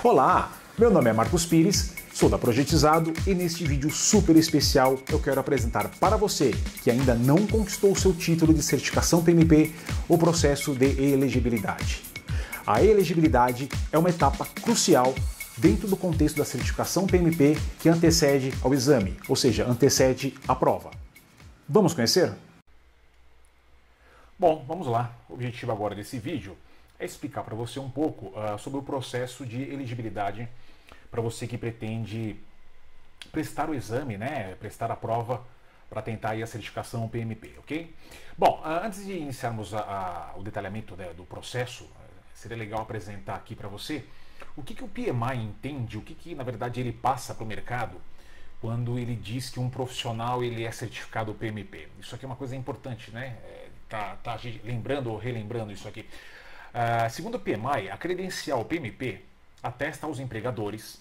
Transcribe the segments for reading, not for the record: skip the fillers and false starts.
Olá, meu nome é Marcos Pires, sou da Projetizado e neste vídeo super especial eu quero apresentar para você que ainda não conquistou o seu título de certificação PMP o processo de elegibilidade. A elegibilidade é uma etapa crucial dentro do contexto da certificação PMP que antecede ao exame, ou seja, antecede a prova. Vamos conhecer? Bom, vamos lá. O objetivo agora desse vídeo é explicar para você um pouco sobre o processo de elegibilidade para você que pretende prestar o exame, né? Prestar a prova para tentar aí a certificação PMP, ok? Bom, antes de iniciarmos o detalhamento, né, do processo, seria legal apresentar aqui para você o que o PMI entende, o que na verdade ele passa para o mercado quando ele diz que um profissional ele é certificado PMP. Isso aqui é uma coisa importante, né? Tá lembrando ou relembrando isso aqui. Segundo o PMI, a credencial PMP atesta aos empregadores,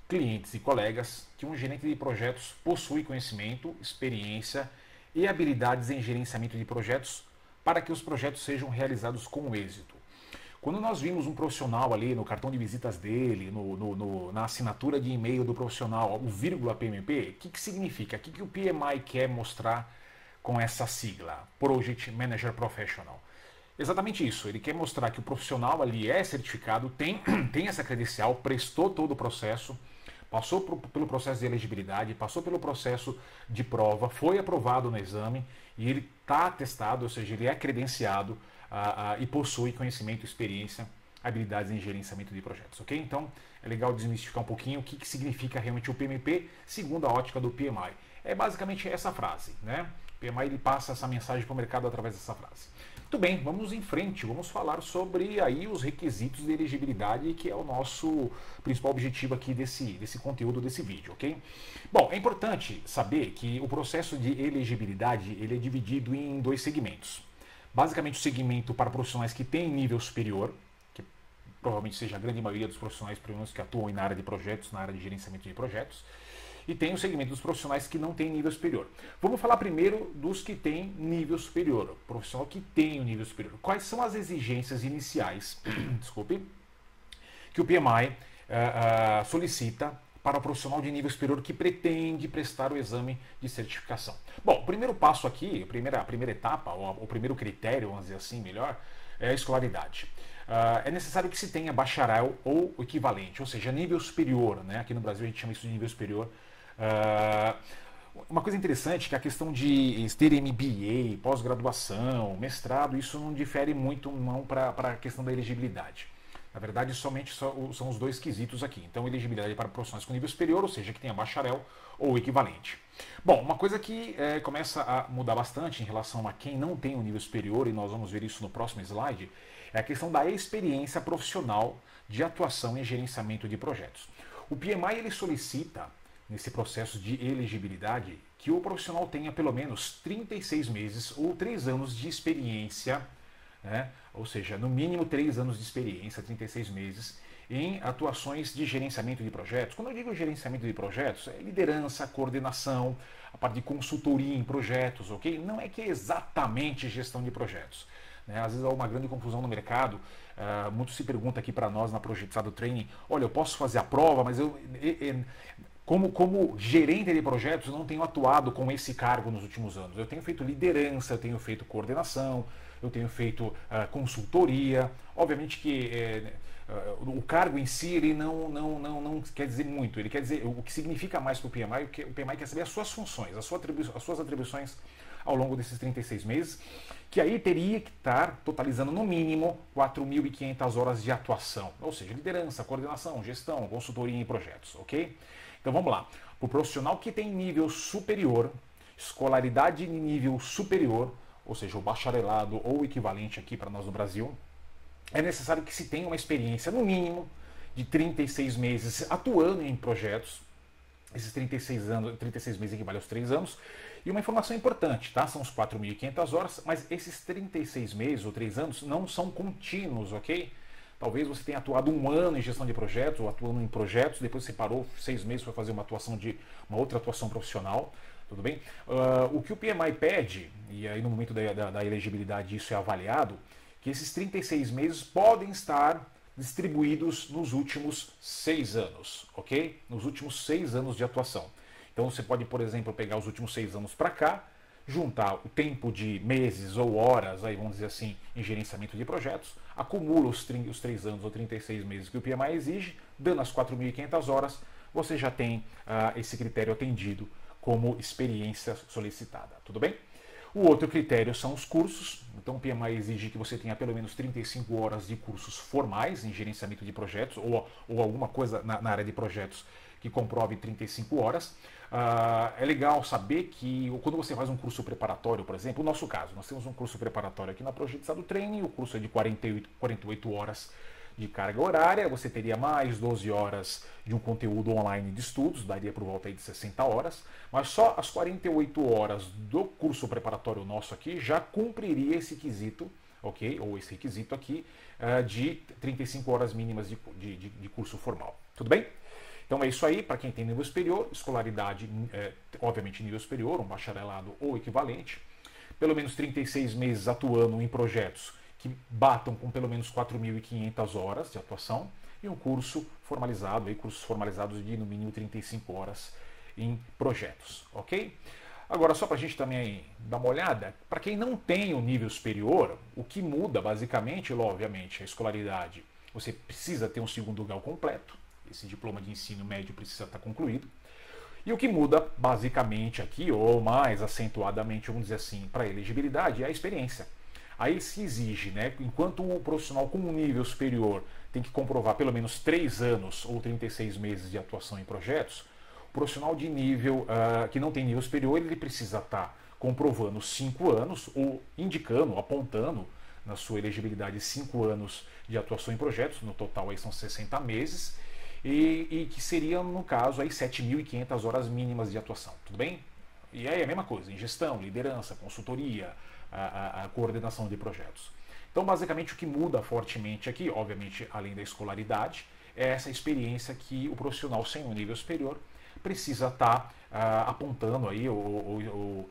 clientes e colegas que um gerente de projetos possui conhecimento, experiência e habilidades em gerenciamento de projetos para que os projetos sejam realizados com êxito. Quando nós vimos um profissional ali no cartão de visitas dele, na assinatura de e-mail do profissional, o vírgula PMP, o que significa? O que o PMI quer mostrar com essa sigla? Project Manager Professional. Exatamente isso, ele quer mostrar que o profissional ali é certificado, tem essa credencial, prestou todo o processo, passou pelo processo de elegibilidade, passou pelo processo de prova, foi aprovado no exame e ele está atestado, ou seja, ele é credenciado e possui conhecimento, experiência, habilidades em gerenciamento de projetos, ok? Então é legal desmistificar um pouquinho o que significa realmente o PMP segundo a ótica do PMI. É basicamente essa frase, né? O PMI ele passa essa mensagem para o mercado através dessa frase. Muito bem, vamos em frente, vamos falar sobre aí os requisitos de elegibilidade, que é o nosso principal objetivo aqui desse conteúdo, desse vídeo, ok? Bom, é importante saber que o processo de elegibilidade ele é dividido em dois segmentos. Basicamente o segmento para profissionais que têm nível superior, que provavelmente seja a grande maioria dos profissionais que atuam na área de projetos, na área de gerenciamento de projetos, e tem o segmento dos profissionais que não têm nível superior. Vamos falar primeiro dos que têm nível superior, o profissional que tem o nível superior. Quais são as exigências iniciais desculpe, que o PMI solicita para o profissional de nível superior que pretende prestar o exame de certificação? Bom, o primeiro passo aqui, a primeira etapa, o primeiro critério, vamos dizer assim, melhor, é a escolaridade. É necessário que se tenha bacharel ou equivalente, ou seja, nível superior, né? Aqui no Brasil a gente chama isso de nível superior. Uma coisa interessante é que a questão de ter MBA, pós-graduação, mestrado, isso não difere muito não para a questão da elegibilidade. Na verdade, somente são os dois quesitos aqui. Então, elegibilidade para profissionais com nível superior, ou seja, que tenha bacharel ou equivalente. Bom, uma coisa que começa a mudar bastante em relação a quem não tem um nível superior, e nós vamos ver isso no próximo slide, é a questão da experiência profissional de atuação em gerenciamento de projetos. O PMI ele solicita, nesse processo de elegibilidade, que o profissional tenha pelo menos 36 meses ou 3 anos de experiência, né? Ou seja, no mínimo 3 anos de experiência, 36 meses, em atuações de gerenciamento de projetos. Quando eu digo gerenciamento de projetos, é liderança, coordenação, a parte de consultoria em projetos, ok? Não é que é exatamente gestão de projetos, né? Às vezes há uma grande confusão no mercado, muito se pergunta aqui para nós na Projetizado Training, olha, eu posso fazer a prova, mas como gerente de projetos, eu não tenho atuado com esse cargo nos últimos anos. Eu tenho feito liderança, eu tenho feito coordenação, eu tenho feito consultoria. Obviamente que o cargo em si ele não quer dizer muito. Ele quer dizer o que significa mais para o PMI. O PMI quer saber as suas funções, as suas atribuições ao longo desses 36 meses, que aí teria que estar totalizando no mínimo 4.500 horas de atuação. Ou seja, liderança, coordenação, gestão, consultoria em projetos, ok? Então vamos lá. O profissional que tem nível superior, escolaridade em nível superior, ou seja, o bacharelado ou equivalente aqui para nós no Brasil, é necessário que se tenha uma experiência, no mínimo, de 36 meses atuando em projetos. Esses 36 meses equivale aos 3 anos. E uma informação importante, tá? São os 4.500 horas, mas esses 36 meses ou 3 anos não são contínuos, ok? Talvez você tenha atuado 1 ano em gestão de projetos, ou atuando em projetos, depois você parou 6 meses para fazer uma outra atuação profissional, tudo bem? O que o PMI pede, e aí no momento da elegibilidade isso é avaliado, que esses 36 meses podem estar distribuídos nos últimos 6 anos, ok? Nos últimos 6 anos de atuação. Então você pode, por exemplo, pegar os últimos 6 anos para cá, juntar o tempo de meses ou horas, aí vamos dizer assim, em gerenciamento de projetos, acumula os 3 anos ou 36 meses que o PMI exige, dando as 4.500 horas, você já tem esse critério atendido como experiência solicitada, tudo bem? O outro critério são os cursos. Então o PMI exige que você tenha pelo menos 35 horas de cursos formais em gerenciamento de projetos ou alguma coisa na área de projetos que comprove 35 horas. É legal saber que quando você faz um curso preparatório, por exemplo, no nosso caso, nós temos um curso preparatório aqui na Projetizado Training, o curso é de 48 horas de carga horária, você teria mais 12 horas de um conteúdo online de estudos, daria por volta aí de 60 horas, mas só as 48 horas do curso preparatório nosso aqui já cumpriria esse quesito, ok? Ou esse requisito aqui de 35 horas mínimas de curso formal. Tudo bem? Então é isso aí, para quem tem nível superior, escolaridade, obviamente nível superior, um bacharelado ou equivalente, pelo menos 36 meses atuando em projetos que batam com pelo menos 4.500 horas de atuação e um curso formalizado, aí cursos formalizados de no mínimo 35 horas em projetos, ok? Agora, só para a gente também dar uma olhada, para quem não tem o nível superior, o que muda basicamente, obviamente, a escolaridade, você precisa ter um segundo grau completo, esse diploma de ensino médio precisa estar concluído, e o que muda basicamente aqui, ou mais acentuadamente, vamos dizer assim, para a elegibilidade, é a experiência. Aí se exige, né, enquanto o profissional com um nível superior tem que comprovar pelo menos 3 anos ou 36 meses de atuação em projetos, o profissional de nível que não tem nível superior, ele precisa estar comprovando 5 anos ou indicando, apontando na sua elegibilidade 5 anos de atuação em projetos, no total aí são 60 meses, e que seriam, no caso, aí 7.500 horas mínimas de atuação, tudo bem? E aí é a mesma coisa, em gestão, liderança, consultoria, a coordenação de projetos. Então, basicamente, o que muda fortemente aqui, obviamente, além da escolaridade, é essa experiência que o profissional sem um nível superior precisa estar apontando aí, ou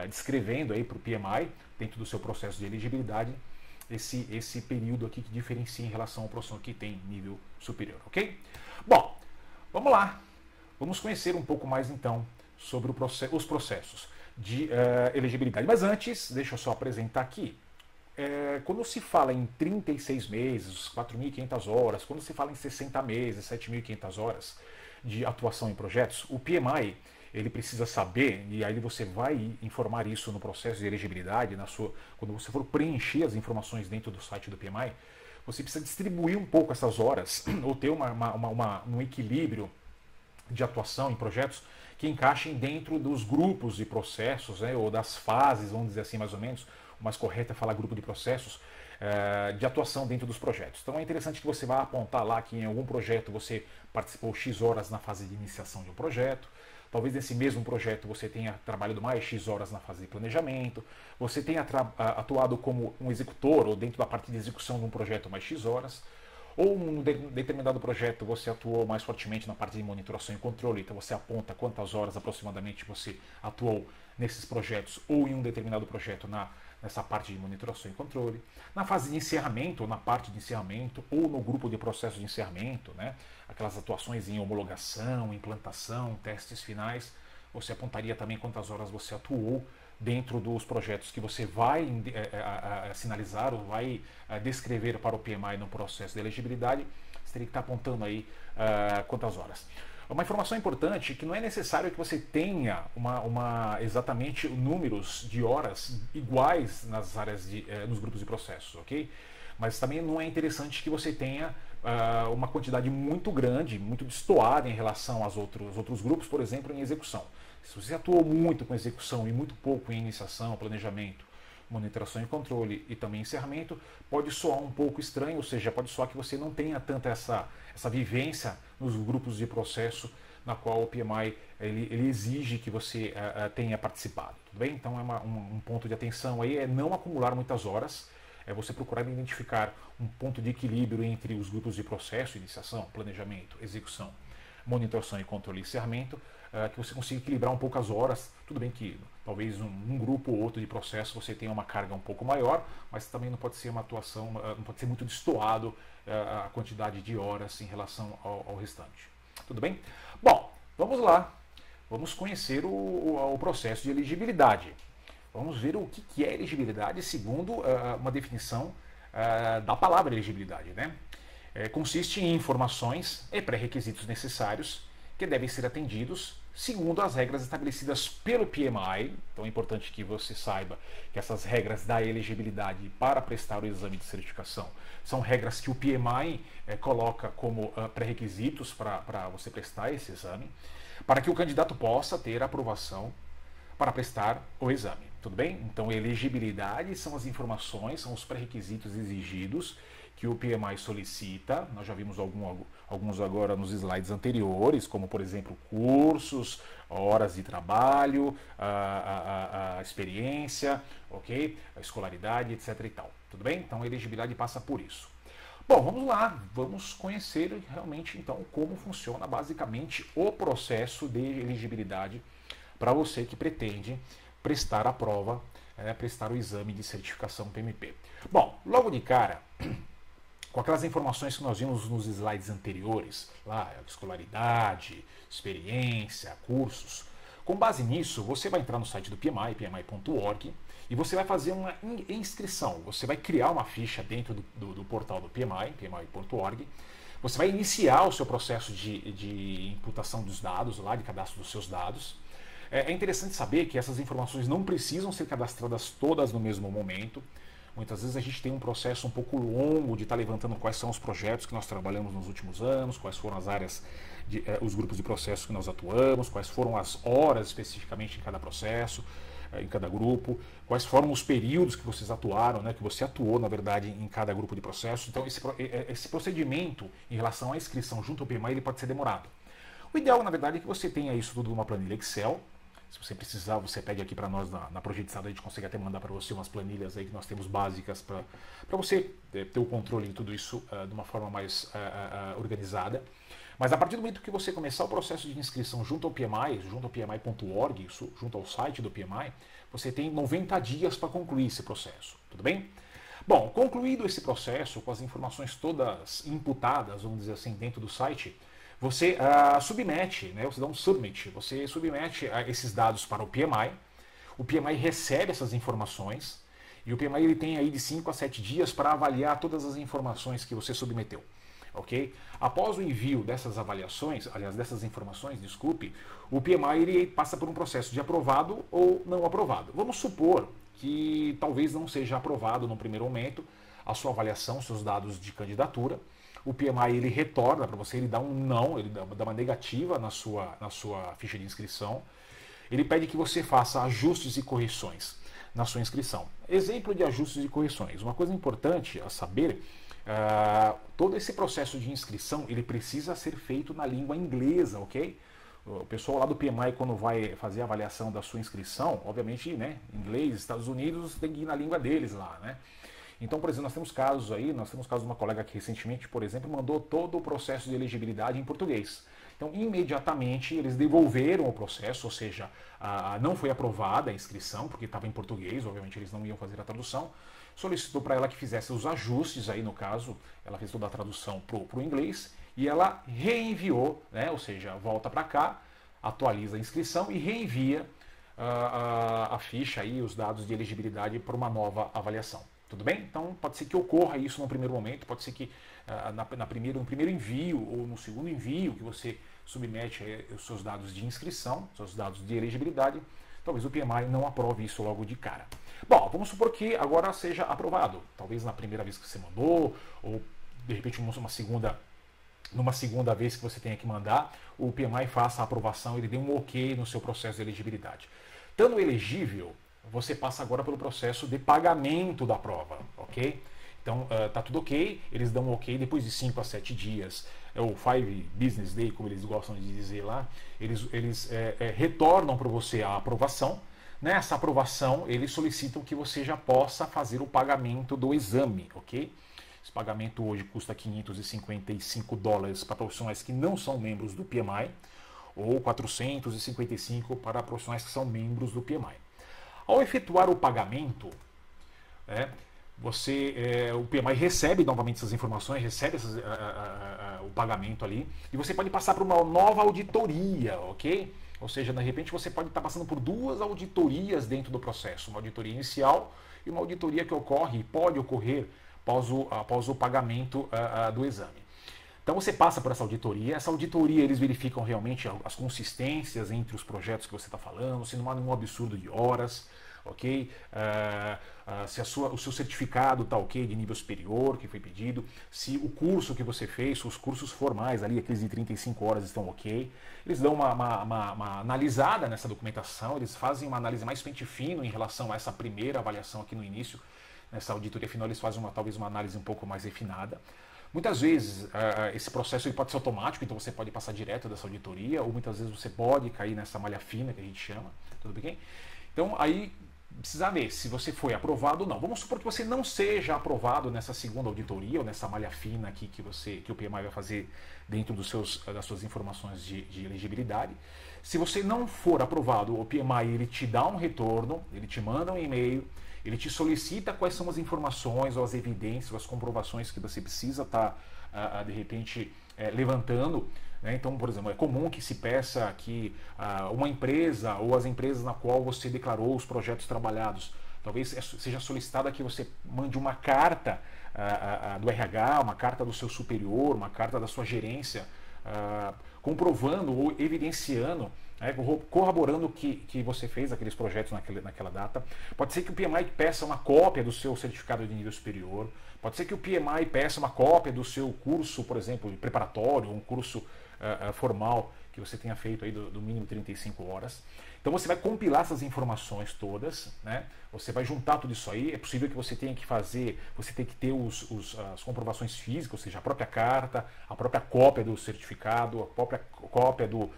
descrevendo aí para o PMI, dentro do seu processo de elegibilidade, esse período aqui que diferencia em relação ao profissional que tem nível superior, ok? Bom, vamos lá. Vamos conhecer um pouco mais, então, sobre os processos de elegibilidade. Mas antes, deixa eu só apresentar aqui. Quando se fala em 36 meses, 4.500 horas, quando se fala em 60 meses, 7.500 horas de atuação em projetos, o PMI ele precisa saber, e aí você vai informar isso no processo de elegibilidade, quando você for preencher as informações dentro do site do PMI, você precisa distribuir um pouco essas horas, ou ter um equilíbrio de atuação em projetos que encaixem dentro dos grupos de processos, né, ou das fases, vamos dizer assim, mais ou menos, o mais correto é falar grupo de processos, de atuação dentro dos projetos. Então é interessante que você vá apontar lá que em algum projeto você participou X horas na fase de iniciação de um projeto, talvez nesse mesmo projeto você tenha trabalhado mais X horas na fase de planejamento, você tenha atuado como um executor ou dentro da parte de execução de um projeto mais X horas, ou em um determinado projeto você atuou mais fortemente na parte de monitoração e controle, então você aponta quantas horas aproximadamente você atuou nesses projetos ou em um determinado projeto nessa parte de monitoração e controle. Na fase de encerramento, ou na parte de encerramento, ou no grupo de processo de encerramento, né? Aquelas atuações em homologação, implantação, testes finais, você apontaria também quantas horas você atuou dentro dos projetos que você vai sinalizar ou vai descrever para o PMI no processo de elegibilidade, você teria que estar apontando aí quantas horas. Uma informação importante é que não é necessário que você tenha exatamente números de horas iguais nas áreas nos grupos de processos, ok? Mas também não é interessante que você tenha uma quantidade muito grande, muito destoada em relação aos outros grupos, por exemplo, em execução. Se você atuou muito com execução e muito pouco em iniciação, planejamento, monitoração e controle e também encerramento, pode soar um pouco estranho, ou seja, pode soar que você não tenha tanta essa vivência nos grupos de processo na qual o PMI ele exige que você tenha participado, tudo bem? Então um ponto de atenção aí é não acumular muitas horas, é você procurar identificar um ponto de equilíbrio entre os grupos de processo, iniciação, planejamento, execução, monitoração e controle e encerramento, que você consiga equilibrar um pouco as horas. Tudo bem que talvez um grupo ou outro de processo você tenha uma carga um pouco maior, mas também não pode ser uma atuação, não pode ser muito destoado a quantidade de horas em relação ao restante. Tudo bem? Bom, vamos lá. Vamos conhecer o processo de elegibilidade. Vamos ver o que é elegibilidade segundo uma definição da palavra elegibilidade, né? Consiste em informações e pré-requisitos necessários que devem ser atendidos segundo as regras estabelecidas pelo PMI. Então é importante que você saiba que essas regras da elegibilidade para prestar o exame de certificação são regras que o PMI coloca como pré-requisitos para você prestar esse exame, para que o candidato possa ter aprovação para prestar o exame. Tudo bem? Então, elegibilidade são as informações, são os pré-requisitos exigidos que o PMI solicita. Nós já vimos alguns agora nos slides anteriores, como, por exemplo, cursos, horas de trabalho, a experiência, ok? A escolaridade, etc. e tal. Tudo bem? Então, a elegibilidade passa por isso. Bom, vamos lá, vamos conhecer realmente então como funciona basicamente o processo de elegibilidade para você que pretende prestar a prova, prestar o exame de certificação PMP. Bom, logo de cara, com aquelas informações que nós vimos nos slides anteriores, lá, escolaridade, experiência, cursos, com base nisso, você vai entrar no site do PMI, pmi.org, e você vai fazer uma inscrição. Você vai criar uma ficha dentro do portal do PMI, pmi.org. Você vai iniciar o seu processo de imputação dos dados, lá, de cadastro dos seus dados. É interessante saber que essas informações não precisam ser cadastradas todas no mesmo momento. Muitas vezes a gente tem um processo um pouco longo de estar levantando quais são os projetos que nós trabalhamos nos últimos anos, quais foram as áreas, os grupos de processo que nós atuamos, quais foram as horas especificamente em cada processo, em cada grupo, quais foram os períodos que vocês atuaram, né, que você atuou, na verdade, em cada grupo de processo. Então, esse procedimento em relação à inscrição junto ao PMI, ele pode ser demorado. O ideal, na verdade, é que você tenha isso tudo numa planilha Excel. Se você precisar, você pede aqui para nós na Projetizada, a gente consegue até mandar para você umas planilhas aí que nós temos básicas para você ter o controle de tudo isso de uma forma mais organizada. Mas a partir do momento que você começar o processo de inscrição junto ao PMI, junto ao pmi.org, junto ao site do PMI, você tem 90 dias para concluir esse processo, tudo bem? Bom, concluído esse processo, com as informações todas imputadas, vamos dizer assim, dentro do site, você submete, né, você dá um submit, você submete esses dados para o PMI recebe essas informações, e o PMI ele tem aí de 5 a 7 dias para avaliar todas as informações que você submeteu. Okay? Após o envio dessas avaliações, aliás, dessas informações, desculpe, o PMI ele passa por um processo de aprovado ou não aprovado. Vamos supor que talvez não seja aprovado no primeiro momento a sua avaliação, seus dados de candidatura. O PMI ele retorna para você, ele dá um não, ele dá uma negativa na sua ficha de inscrição. Ele pede que você faça ajustes e correções na sua inscrição. Exemplo de ajustes e correções. Uma coisa importante a saber, todo esse processo de inscrição ele precisa ser feito na língua inglesa, ok? O pessoal lá do PMI, quando vai fazer a avaliação da sua inscrição, obviamente, né, inglês, Estados Unidos, tem que ir na língua deles lá, né? Então, por exemplo, nós temos casos de uma colega que recentemente, por exemplo, mandou todo o processo de elegibilidade em português. Então, imediatamente, eles devolveram o processo, ou seja, não foi aprovada a inscrição, porque estava em português, obviamente eles não iam fazer a tradução. Solicitou para ela que fizesse os ajustes, aí no caso, ela fez toda a tradução para o inglês, e ela reenviou, né, ou seja, volta para cá, atualiza a inscrição e reenvia a ficha, aí, os dados de elegibilidade para uma nova avaliação. Tudo bem? Então pode ser que ocorra isso no primeiro momento, pode ser que no primeiro envio ou no segundo envio que você submete os seus dados de inscrição, seus dados de elegibilidade, talvez o PMI não aprove isso logo de cara. Bom, vamos supor que agora seja aprovado, talvez na primeira vez que você mandou, ou de repente numa segunda vez que você tenha que mandar, o PMI faça a aprovação, ele dê um ok no seu processo de elegibilidade. Estando elegível, você passa agora pelo processo de pagamento da prova, ok? Então, tá tudo ok, eles dão um ok depois de 5 a 7 dias, ou 5 business day, como eles gostam de dizer lá, eles retornam para você a aprovação. Nessa aprovação, eles solicitam que você já possa fazer o pagamento do exame, ok? Esse pagamento hoje custa $555 para profissionais que não são membros do PMI. ou 455 para profissionais que são membros do PMI. Ao efetuar o pagamento, né, o PMI recebe novamente essas informações, recebe o pagamento ali, e você pode passar para uma nova auditoria, ok? Ou seja, de repente você pode estar passando por duas auditorias dentro do processo, uma auditoria inicial e uma auditoria que pode ocorrer após o pagamento do exame. Então você passa por essa auditoria eles verificam realmente as consistências entre os projetos que você está falando, se não há nenhum absurdo de horas, ok? Se o seu certificado está ok de nível superior, que foi pedido, se o curso que você fez, os cursos formais ali, aqueles de 35 horas estão ok. Eles dão uma analisada nessa documentação, eles fazem uma análise mais pente fino em relação a essa primeira avaliação aqui no início. Nessa auditoria final eles fazem talvez uma análise um pouco mais refinada. Muitas vezes esse processo ele pode ser automático, então você pode passar direto dessa auditoria, ou muitas vezes você pode cair nessa malha fina que a gente chama, tudo bem? Então aí precisa ver se você foi aprovado ou não. Vamos supor que você não seja aprovado nessa segunda auditoria, ou nessa malha fina aqui que o PMI vai fazer dentro das suas informações de elegibilidade. Se você não for aprovado, o PMI ele te dá um retorno, ele te manda um e-mail, ele te solicita quais são as informações ou as evidências, ou as comprovações que você precisa estar, de repente, levantando. Né? Então, por exemplo, é comum que se peça que uma empresa ou as empresas na qual você declarou os projetos trabalhados, talvez seja solicitada que você mande uma carta do RH, uma carta do seu superior, uma carta da sua gerência, comprovando ou evidenciando, corroborando que você fez aqueles projetos naquela data. Pode ser que o PMI peça uma cópia do seu certificado de nível superior, pode ser que o PMI peça uma cópia do seu curso, por exemplo, preparatório, um curso formal que você tenha feito aí do mínimo 35 horas. Então você vai compilar essas informações todas, né? Você vai juntar tudo isso aí. É possível que você tenha que ter as comprovações físicas, ou seja, a própria carta, a própria cópia do certificado, a própria cópia do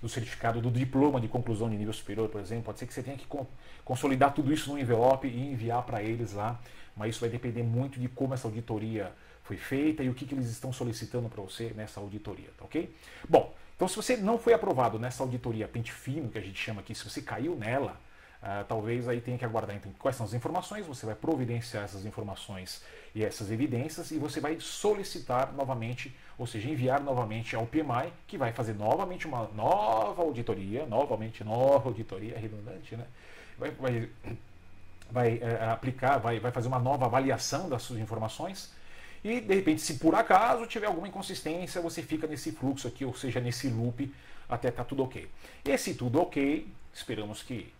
certificado do diploma de conclusão de nível superior, por exemplo. Pode ser que você tenha que consolidar tudo isso num envelope e enviar para eles lá, mas isso vai depender muito de como essa auditoria foi feita e o que eles estão solicitando para você nessa auditoria, tá ok? Bom, então se você não foi aprovado nessa auditoria pente fino, que a gente chama aqui, se você caiu nela, talvez aí tenha que aguardar então quais são as informações, você vai providenciar essas informações e essas evidências e você vai solicitar novamente, ou seja, enviar novamente ao PMI, que vai fazer novamente uma nova auditoria, é redundante, né? Vai aplicar, vai fazer uma nova avaliação das suas informações e, de repente, se por acaso tiver alguma inconsistência, você fica nesse fluxo aqui, ou seja, nesse loop, até estar tudo ok. E se tudo ok, esperamos que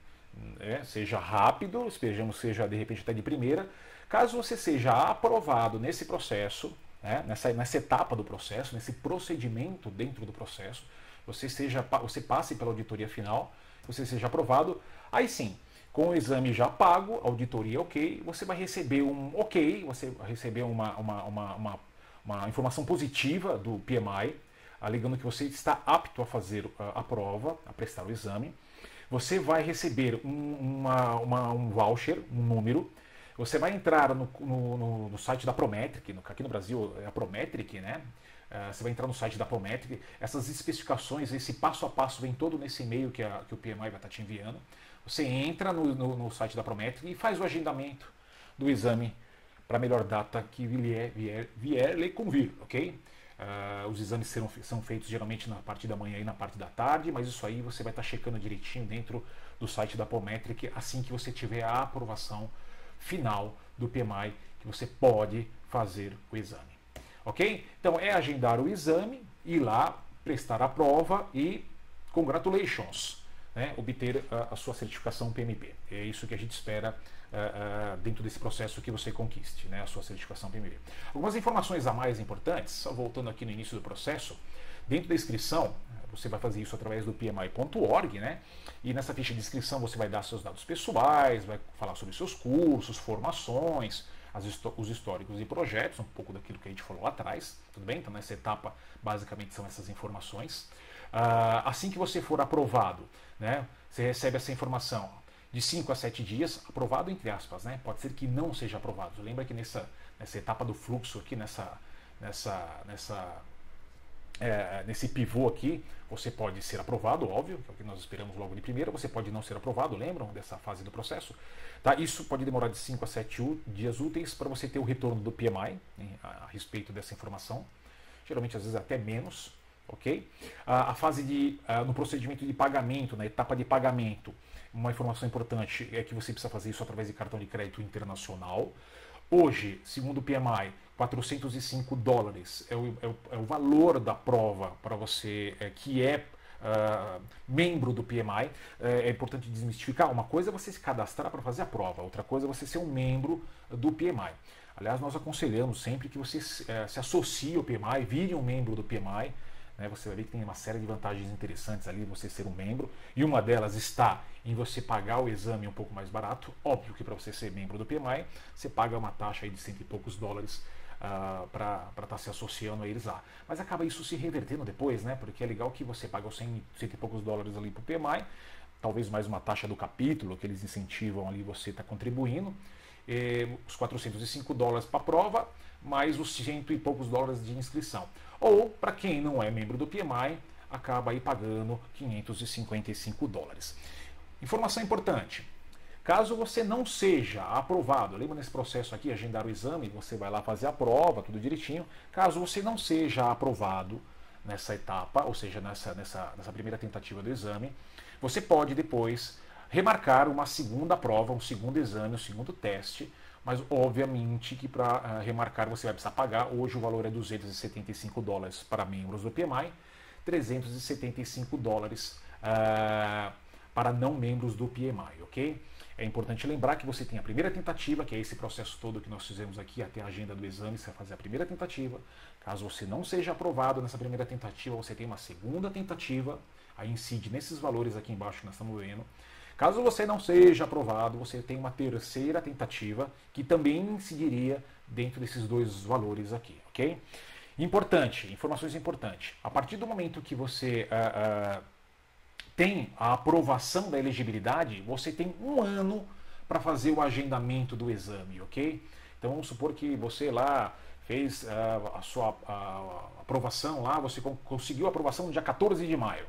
seja rápido, esperamos que seja, de repente, até de primeira. Caso você seja aprovado nesse processo, nessa etapa do processo, nesse procedimento dentro do processo, você passe pela auditoria final, você seja aprovado, aí sim, com o exame já pago, auditoria ok, você vai receber um ok, você vai receber uma informação positiva do PMI, alegando que você está apto a fazer a prova, a prestar o exame. Você vai receber um voucher, um número. Você vai entrar no site da Prometric, aqui no Brasil é a Prometric, né? Você vai entrar no site da Prometric, essas especificações, esse passo a passo vem todo nesse e-mail que o PMI vai estar te enviando. Você entra no site da Prometric e faz o agendamento do exame para a melhor data que vier lhe convir, ok? Os exames são feitos geralmente na parte da manhã e na parte da tarde, mas isso aí você vai estar checando direitinho dentro do site da Prometric assim que você tiver a aprovação final do PMI, que você pode fazer o exame. Ok? Então é agendar o exame, ir lá, prestar a prova e congratulations, né? Obter a sua certificação PMP. É isso que a gente espera dentro desse processo que você conquiste, né? A sua certificação PMP. Algumas informações a mais importantes, só voltando aqui no início do processo, dentro da inscrição, você vai fazer isso através do pmi.org, né? E nessa ficha de inscrição você vai dar seus dados pessoais, vai falar sobre seus cursos, formações, os históricos e projetos, um pouco daquilo que a gente falou lá atrás, tudo bem? Então nessa etapa basicamente são essas informações. Assim que você for aprovado, né, você recebe essa informação de 5 a 7 dias, aprovado entre aspas, né? Pode ser que não seja aprovado. Lembra que nessa etapa do fluxo aqui, nessa nesse pivô aqui, você pode ser aprovado, óbvio, que é o que nós esperamos logo de primeira, você pode não ser aprovado, lembram dessa fase do processo? Tá? Isso pode demorar de 5 a 7 dias úteis para você ter o retorno do PMI, né, a respeito dessa informação, geralmente às vezes até menos, ok? A fase no procedimento de pagamento, na etapa de pagamento, uma informação importante é que você precisa fazer isso através de cartão de crédito internacional. Hoje, segundo o PMI, $405 é o valor da prova para você que é membro do PMI. É importante desmistificar. Uma coisa é você se cadastrar para fazer a prova, outra coisa é você ser um membro do PMI. Aliás, nós aconselhamos sempre que você se associe ao PMI, vire um membro do PMI. Você vai ver que tem uma série de vantagens interessantes ali você ser um membro, e uma delas está em você pagar o exame um pouco mais barato. Óbvio que para você ser membro do PMI, você paga uma taxa aí de $100 e poucos para estar se associando a eles lá. Mas acaba isso se revertendo depois, né? Porque é legal que você paga os $100 e poucos ali para o PMI, talvez mais uma taxa do capítulo que eles incentivam ali você está contribuindo, os $405 para a prova, mais os $100 e poucos de inscrição. Ou, para quem não é membro do PMI, acaba aí pagando $555. Informação importante. Caso você não seja aprovado, lembra nesse processo aqui, agendar o exame, você vai lá fazer a prova, tudo direitinho. Caso você não seja aprovado nessa etapa, ou seja, nessa primeira tentativa do exame, você pode depois remarcar uma segunda prova, um segundo exame, um segundo teste, mas obviamente que para remarcar você vai precisar pagar. Hoje o valor é $275 para membros do PMI, $375 para não membros do PMI, ok? É importante lembrar que você tem a primeira tentativa, que é esse processo todo que nós fizemos aqui até a agenda do exame, você vai fazer a primeira tentativa. Caso você não seja aprovado nessa primeira tentativa, você tem uma segunda tentativa, aí incide nesses valores aqui embaixo que nós estamos vendo. Caso você não seja aprovado, você tem uma terceira tentativa, que também incidiria dentro desses dois valores aqui, ok? Importante, informações importantes. A partir do momento que você tem a aprovação da elegibilidade, você tem um ano para fazer o agendamento do exame, ok? Então vamos supor que você lá fez a sua aprovação lá, você conseguiu a aprovação no dia 14 de maio.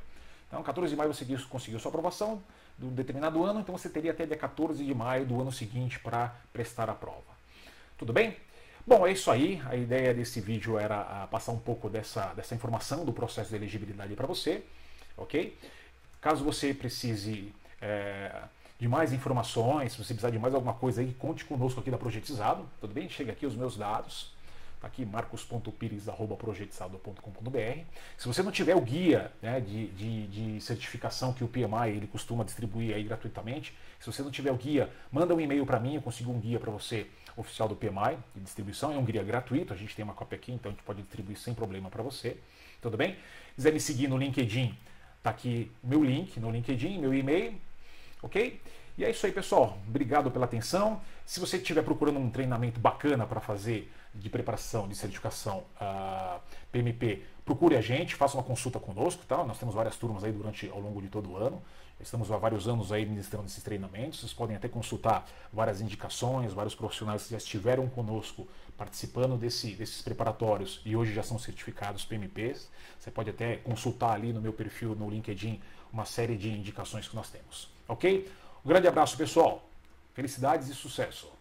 Então, 14 de maio você conseguiu sua aprovação de um determinado ano, então você teria até dia 14 de maio do ano seguinte para prestar a prova. Tudo bem? Bom, é isso aí. A ideia desse vídeo era passar um pouco dessa informação do processo de elegibilidade para você, ok? Caso você precise de mais informações, se você precisar de mais alguma coisa aí, conte conosco aqui da Projetizado, tudo bem? Chega aqui os meus dados. Tá aqui marcos.pires@projetizado.com.br. Se você não tiver o guia, né, de certificação que o PMI ele costuma distribuir aí gratuitamente, se você não tiver o guia, manda um e-mail para mim, eu consigo um guia para você, oficial do PMI, de distribuição. É um guia gratuito, a gente tem uma cópia aqui, então a gente pode distribuir sem problema para você. Tudo bem? Se quiser me seguir no LinkedIn, tá aqui o meu link no LinkedIn, meu e-mail, ok? E é isso aí, pessoal. Obrigado pela atenção. Se você estiver procurando um treinamento bacana para fazer de preparação, de certificação PMP, procure a gente, faça uma consulta conosco, tá? Nós temos várias turmas aí ao longo de todo o ano. Estamos há vários anos aí ministrando esses treinamentos. Vocês podem até consultar várias indicações, vários profissionais que já estiveram conosco participando desses preparatórios e hoje já são certificados PMPs. Você pode até consultar ali no meu perfil no LinkedIn uma série de indicações que nós temos, ok? Um grande abraço, pessoal. Felicidades e sucesso!